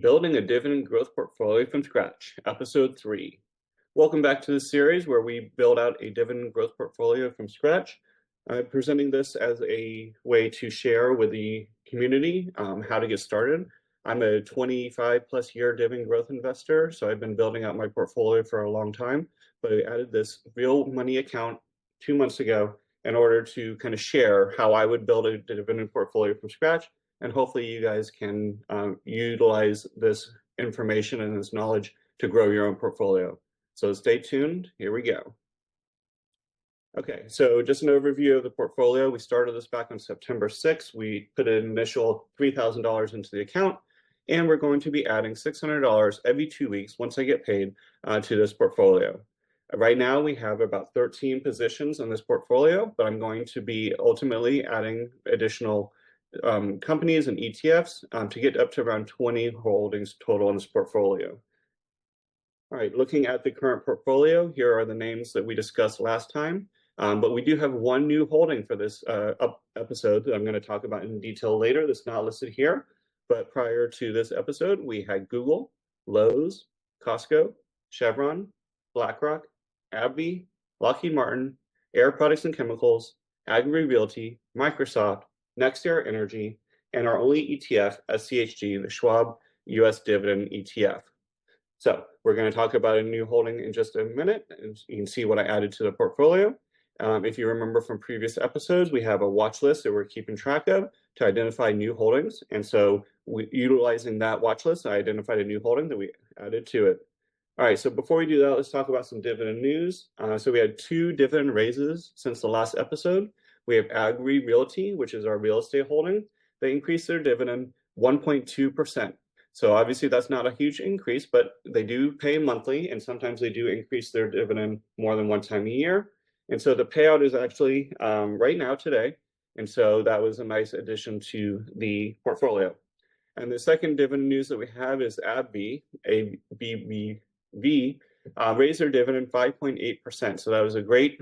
Building a Dividend Growth Portfolio from Scratch, Episode 3. Welcome back to this series where we build out a dividend growth portfolio from scratch. I'm presenting this as a way to share with the community how to get started. I'm a 25 plus year dividend growth investor, so I've been building out my portfolio for a long time, but I added this real money account 2 months ago in order to kind of share how I would build a dividend portfolio from scratch. And hopefully you guys can utilize this information and this knowledge to grow your own portfolio. So stay tuned, here we go. Okay, so just an overview of the portfolio. We started this back on September 6th. We put an initial $3,000 into the account, and we're going to be adding $600 every 2 weeks once I get paid to this portfolio. Right now, we have about 13 positions in this portfolio, but I'm going to be ultimately adding additional companies and ETFs to get up to around 20 holdings total in this portfolio. All right, looking at the current portfolio, here are the names that we discussed last time, but we do have one new holding for this episode that I'm going to talk about in detail later that's not listed here. But prior to this episode, we had Google, Lowe's, Costco, Chevron, BlackRock, AbbVie, Lockheed Martin, Air Products and Chemicals, Agri Realty, Microsoft, NextEra Energy, and our only ETF, SCHG, the Schwab US Dividend ETF. So we're going to talk about a new holding in just a minute, and you can see what I added to the portfolio. If you remember from previous episodes, we have a watch list that we're keeping track of to identify new holdings. And so utilizing that watch list, I identified a new holding that we added to it. All right, so before we do that, let's talk about some dividend news. So we had 2 dividend raises since the last episode. We have Agri Realty, which is our real estate holding. They increased their dividend 1.2%. So obviously that's not a huge increase, but they do pay monthly, and sometimes they do increase their dividend more than one time a year. And so the payout is actually right now today. And so that was a nice addition to the portfolio. And the second dividend news that we have is AbbVie, ABBV, raised their dividend 5.8%. So that was a great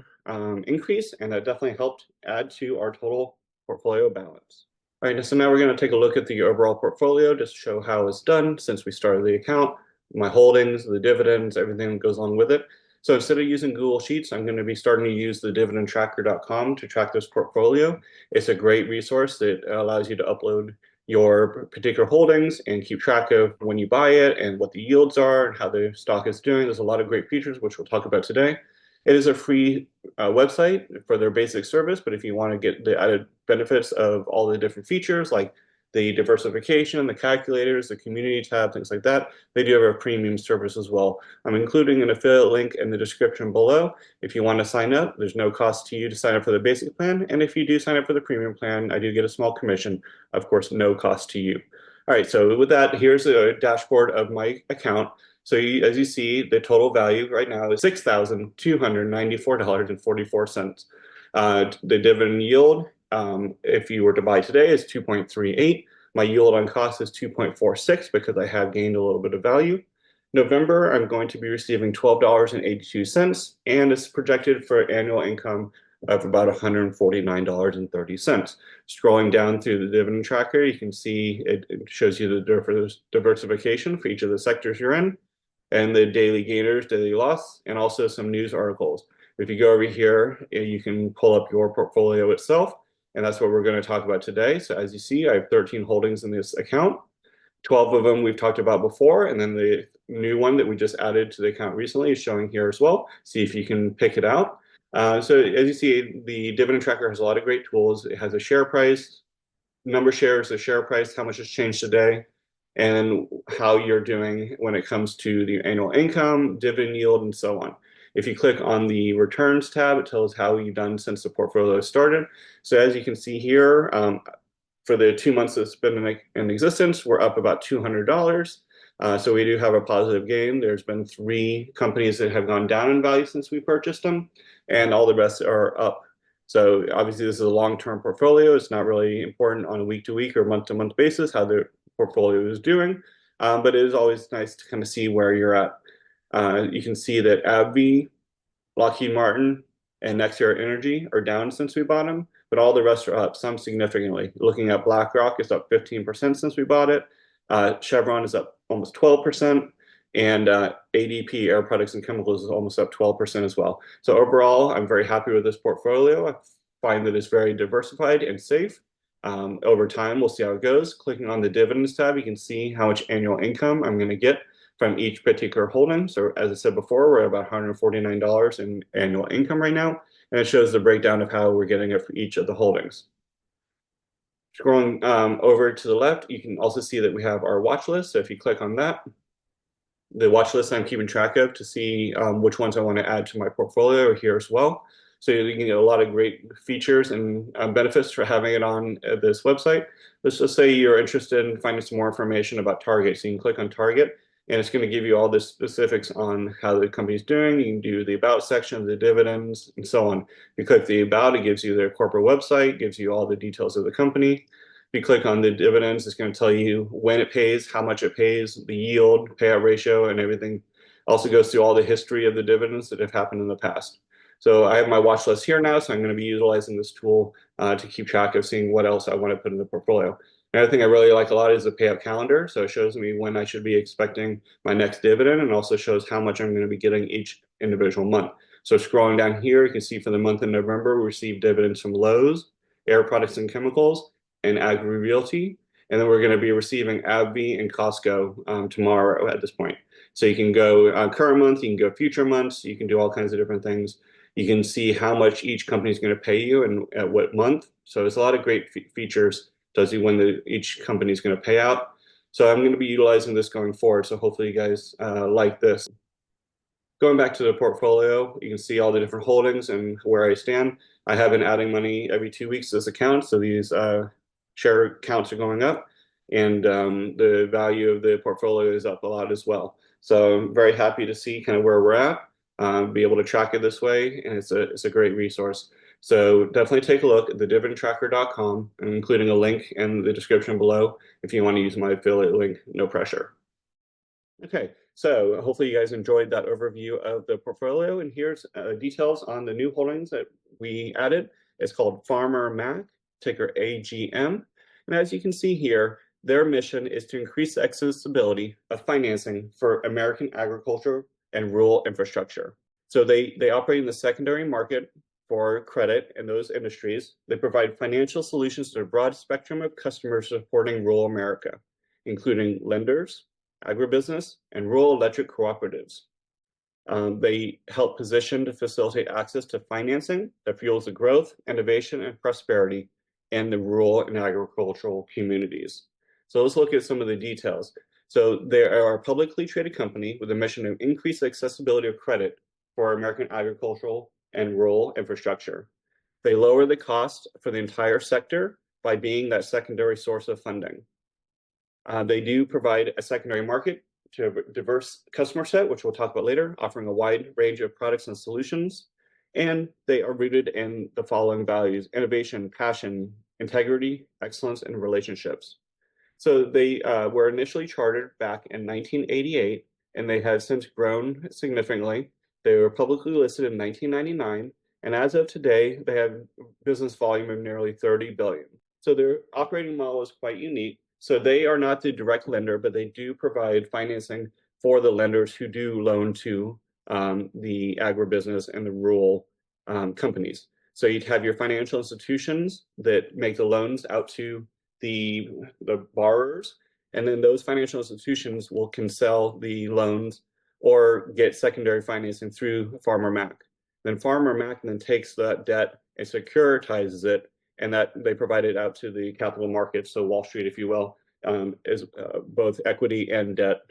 increase, and that definitely helped add to our total portfolio balance. All right, so now we're going to take a look at the overall portfolio just to show how it's done since we started the account, my holdings, the dividends, everything that goes along with it. So instead of using Google Sheets, I'm going to be starting to use the dividendtracker.com to track this portfolio. It's a great resource that allows you to upload your particular holdings and keep track of when you buy it and what the yields are and how the stock is doing. There's a lot of great features, which we'll talk about today. It is a free website for their basic service, but if you want to get the added benefits of all the different features like the diversification, the calculators, the community tab, things like that, they do have a premium service as well. I'm including an affiliate link in the description below. If you want to sign up, there's no cost to you to sign up for the basic plan. And if you do sign up for the premium plan, I do get a small commission, of course, no cost to you. All right, so with that, here's a dashboard of my account. So as you see, the total value right now is $6,294.44. The dividend yield, if you were to buy today, is 2.38. My yield on cost is 2.46 because I have gained a little bit of value. November, I'm going to be receiving $12.82, and it's projected for annual income of about $149.30. Scrolling down through the dividend tracker, you can see it shows you the diversification for each of the sectors you're in, and the daily gainers, daily loss, and also some news articles. If you go over here, you can pull up your portfolio itself, and that's what we're going to talk about today. So as you see, I have 13 holdings in this account. 12 of them we've talked about before, and then the new one that we just added to the account recently is showing here as well. See if you can pick it out. So as you see, the dividend tracker has a lot of great tools. It has a share price, number of shares, the share price, how much has changed today, and how you're doing when it comes to the annual income, dividend yield, and so on. If you click on the returns tab, it tells how you've done since the portfolio started. So as you can see here, for the 2 months it's been in existence, we're up about $200. So we do have a positive gain. There's been 3 companies that have gone down in value since we purchased them, and all the rest are up. So obviously this is a long-term portfolio. It's not really important on a week-to-week or month-to-month basis how the portfolio is doing, but it is always nice to kind of see where you're at. You can see that AbbVie, Lockheed Martin, and NextEra Energy are down since we bought them, but all the rest are up, some significantly. Looking at BlackRock, it's up 15% since we bought it. Chevron is up almost 12%, and ADP, Air Products and Chemicals, is almost up 12% as well. So overall, I'm very happy with this portfolio. I find that it's very diversified and safe. Over time, we'll see how it goes. Clicking on the dividends tab, you can see how much annual income I'm going to get from each particular holding. So as I said before, we're at about $149 in annual income right now, and it shows the breakdown of how we're getting it for each of the holdings. Scrolling over to the left, you can also see that we have our watch list. So if you click on that, the watch list I'm keeping track of to see which ones I want to add to my portfolio are here as well. So you can get a lot of great features and benefits for having it on this website. Let's just say you're interested in finding some more information about Target. So you can click on Target, and it's going to give you all the specifics on how the company's doing. You can do the About section, the dividends, and so on. If you click the About, it gives you their corporate website, gives you all the details of the company. If you click on the dividends, it's going to tell you when it pays, how much it pays, the yield, payout ratio, and everything. Also goes through all the history of the dividends that have happened in the past. So I have my watch list here now, so I'm going to be utilizing this tool to keep track of seeing what else I want to put in the portfolio. Another thing I really like a lot is the payout calendar. So it shows me when I should be expecting my next dividend, and also shows how much I'm going to be getting each individual month. So scrolling down here, you can see for the month of November, we received dividends from Lowe's, Air Products and Chemicals, and Agri Realty. And then we're going to be receiving AbbVie and Costco tomorrow at this point. So you can go current month, you can go future months, you can do all kinds of different things. You can see how much each company is going to pay you and at what month. So there's a lot of great features. Tells you when each company is going to pay out. So I'm going to be utilizing this going forward. So hopefully you guys like this. Going back to the portfolio, you can see all the different holdings and where I stand. I have been adding money every 2 weeks to this account. So these share counts are going up, and the value of the portfolio is up a lot as well. So I'm very happy to see kind of where we're at. Be able to track it this way, and it's a great resource. So definitely take a look at the dividendtracker.com, including a link in the description below if you want to use my affiliate link, no pressure. Okay, so hopefully you guys enjoyed that overview of the portfolio, and here's details on the new holdings that we added. It's called Farmer Mac, ticker AGM. And as you can see here, their mission is to increase the accessibility of financing for American agriculture and rural infrastructure. So they operate in the secondary market for credit in those industries. They provide financial solutions to a broad spectrum of customers supporting rural America, including lenders, agribusiness, and rural electric cooperatives. They help position to facilitate access to financing that fuels the growth, innovation, and prosperity in the rural and agricultural communities. So let's look at some of the details. So they are a publicly traded company with a mission to increase the accessibility of credit for American agricultural and rural infrastructure. They lower the cost for the entire sector by being that secondary source of funding. They do provide a secondary market to a diverse customer set, which we'll talk about later, offering a wide range of products and solutions. And they are rooted in the following values: innovation, passion, integrity, excellence, and relationships. So they were initially chartered back in 1988, and they have since grown significantly. They were publicly listed in 1999, and as of today, they have business volume of nearly 30 billion. So their operating model is quite unique. So they are not the direct lender, but they do provide financing for the lenders who do loan to the agribusiness and the rural companies. So you'd have your financial institutions that make the loans out to the borrowers, and then those financial institutions can sell the loans or get secondary financing through Farmer Mac. Then Farmer Mac then takes that debt and securitizes it, and that they provide it out to the capital markets, so Wall Street, if you will, is both equity and debt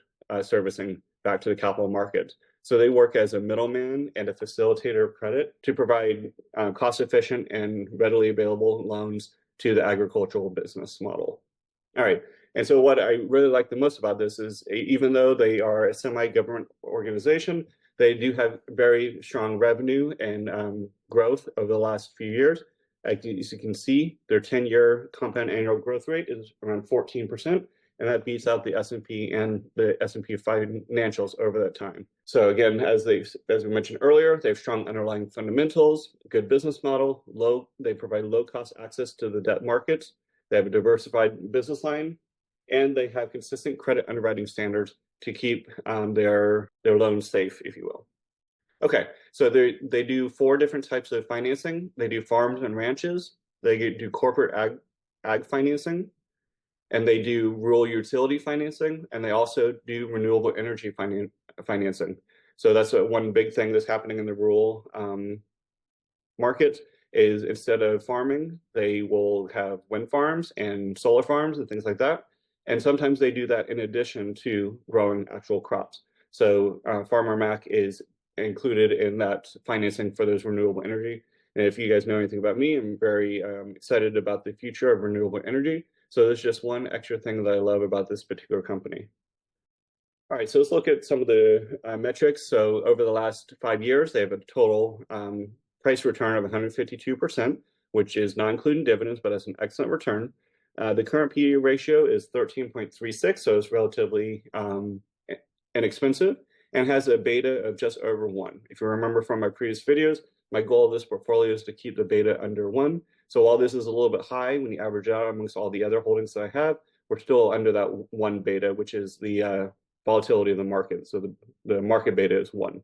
servicing back to the capital markets. So they work as a middleman and a facilitator of credit to provide cost-efficient and readily available loans to the agricultural business model. All right, and so what I really like the most about this is, even though they are a semi-government organization, they do have very strong revenue and growth over the last few years. As you can see, their 10-year compound annual growth rate is around 14%, and that beats out the S&P and the S&P financials over that time. So again, as we mentioned earlier, they have strong underlying fundamentals, good business model, they provide low-cost access to the debt markets. They have a diversified business line, and they have consistent credit underwriting standards to keep their loans safe, if you will. Okay, so they do four different types of financing. They do farms and ranches. They do corporate ag financing, and they do rural utility financing, and they also do renewable energy financing. So that's one big thing that's happening in the rural market is instead of farming, they will have wind farms and solar farms and things like that. And sometimes they do that in addition to growing actual crops. So Farmer Mac is included in that financing for those renewable energy. And if you guys know anything about me, I'm very excited about the future of renewable energy. So there's just one extra thing that I love about this particular company. All right, so let's look at some of the metrics. So over the last 5 years, they have a total price return of 152%, which is not including dividends, but that's an excellent return. The current PE ratio is 13.36, so it's relatively inexpensive, and has a beta of just over 1. If you remember from my previous videos, my goal of this portfolio is to keep the beta under 1. So while this is a little bit high when you average out amongst all the other holdings that I have, we're still under that 1 beta, which is the volatility of the market. So the market beta is 1.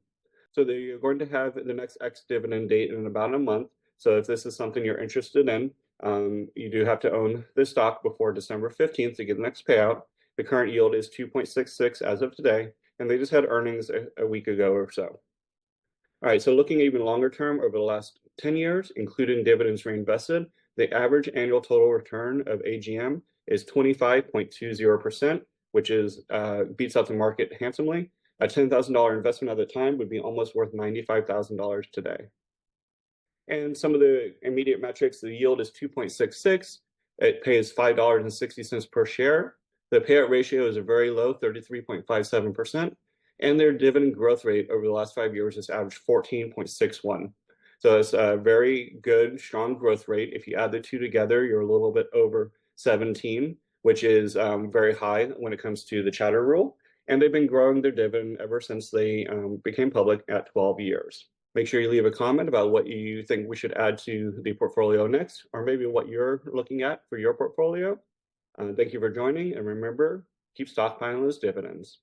So they're going to have the next ex-dividend date in about a month. So if this is something you're interested in, you do have to own the stock before December 15th to get the next payout. The current yield is 2.66 as of today, and they just had earnings a week ago or so. All right, so looking even longer term over the last 10 years, including dividends reinvested, the average annual total return of AGM is 25.20%, which is beats out the market handsomely. A $10,000 investment at the time would be almost worth $95,000 today. And some of the immediate metrics, the yield is 2.66. It pays $5.60 per share. The payout ratio is a very low 33.57%. And their dividend growth rate over the last 5 years has averaged 14.61. So it's a very good, strong growth rate. If you add the two together, you're a little bit over 17, which is very high when it comes to the chatter rule. And they've been growing their dividend ever since they became public at 12 years. Make sure you leave a comment about what you think we should add to the portfolio next, or maybe what you're looking at for your portfolio. Thank you for joining, and remember, keep stockpiling those dividends.